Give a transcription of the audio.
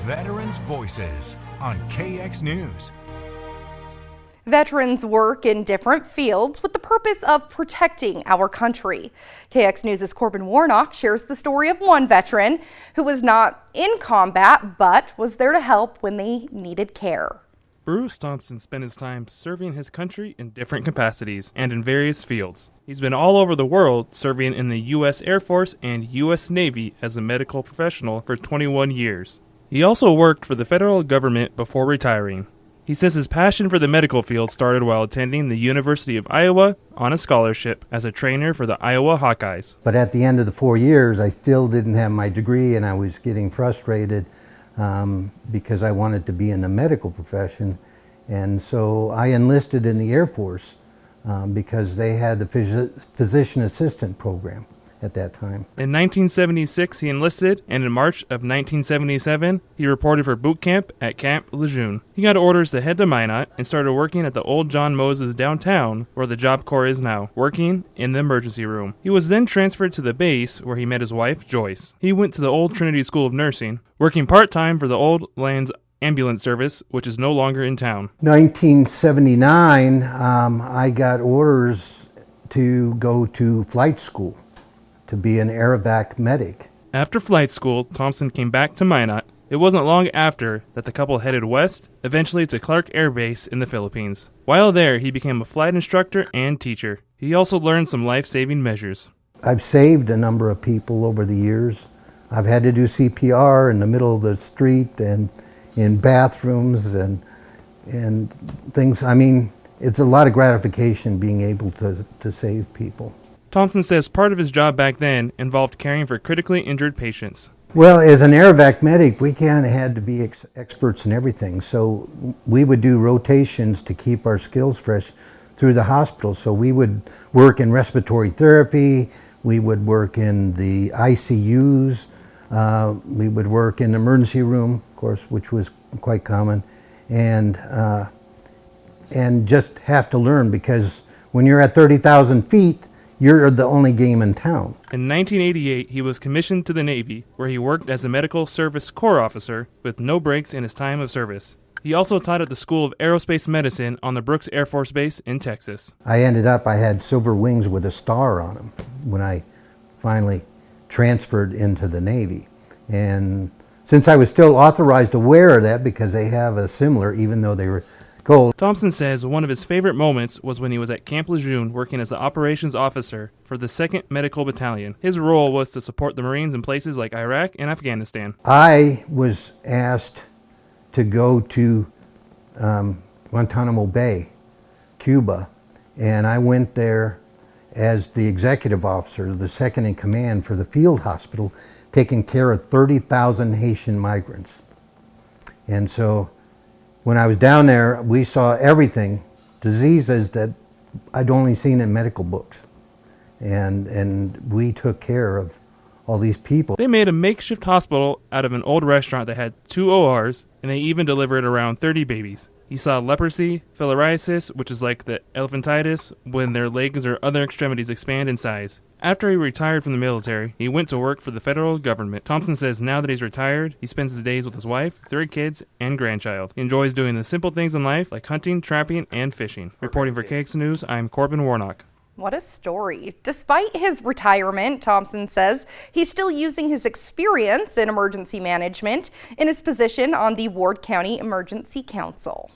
Veterans Voices on KX News. Veterans work in different fields with the purpose of protecting our country. KX News' Corbin Warnock shares the story of one veteran who was not in combat but was there to help when they needed care. Bruce Thompson spent his time serving his country in different capacities and in various fields. He's been all over the world serving in the U.S. Air Force and U.S. Navy as a medical professional for 21 years. He also worked for the federal government before retiring. He says his passion for the medical field started while attending the University of Iowa on a scholarship as a trainer for the Iowa Hawkeyes. But at the end of the 4 years, I still didn't have my degree, and I was getting frustrated because I wanted to be in the medical profession. And so I enlisted in the Air Force because they had the physician assistant program at that time. In 1976, he enlisted, and in March of 1977, he reported for boot camp at Camp Lejeune. He got orders to head to Minot and started working at the old John Moses downtown, where the Job Corps is now, working in the emergency room. He was then transferred to the base, where he met his wife, Joyce. He went to the old Trinity School of Nursing, working part-time for the Old Lands Ambulance Service, which is no longer in town. 1979, I got orders to go to flight school, to be an air evac medic. After flight school, Thompson came back to Minot. It wasn't long after that the couple headed west, eventually to Clark Air Base in the Philippines. While there, he became a flight instructor and teacher. He also learned some life-saving measures. I've saved a number of people over the years. I've had to do CPR in the middle of the street and in bathrooms and things. I mean, it's a lot of gratification being able to save people. Thompson says part of his job back then involved caring for critically injured patients. Well, as an air evac medic, we kind of had to be experts in everything. So we would do rotations to keep our skills fresh through the hospital. So we would work in respiratory therapy, we would work in the ICUs, we would work in the emergency room, of course, which was quite common, and just have to learn, because when you're at 30,000 feet, you're the only game in town. In 1988, he was commissioned to the Navy, where he worked as a medical service corps officer with no breaks in his time of service. He also taught at the School of Aerospace Medicine on the Brooks Air Force Base in Texas. I had silver wings with a star on them when I finally transferred into the Navy. And since I was still authorized to wear that, because they have a similar, even though they were gold. Thompson says one of his favorite moments was when he was at Camp Lejeune working as an operations officer for the 2nd Medical Battalion. His role was to support the Marines in places like Iraq and Afghanistan. I was asked to go to Guantanamo Bay, Cuba, and I went there as the executive officer, the second in command for the field hospital, taking care of 30,000 Haitian migrants. And so when I was down there, we saw everything, diseases that I'd only seen in medical books. And we took care of all these people. They made a makeshift hospital out of an old restaurant that had 2 ORs, and they even delivered around 30 babies. He saw leprosy, filariasis, which is like the elephantitis, when their legs or other extremities expand in size. After he retired from the military, he went to work for the federal government. Thompson says now that he's retired, he spends his days with his wife, 3 kids, and grandchild. He enjoys doing the simple things in life, like hunting, trapping, and fishing. Reporting for KX News, I'm Corbin Warnock. What a story. Despite his retirement, Thompson says he's still using his experience in emergency management in his position on the Ward County Emergency Council.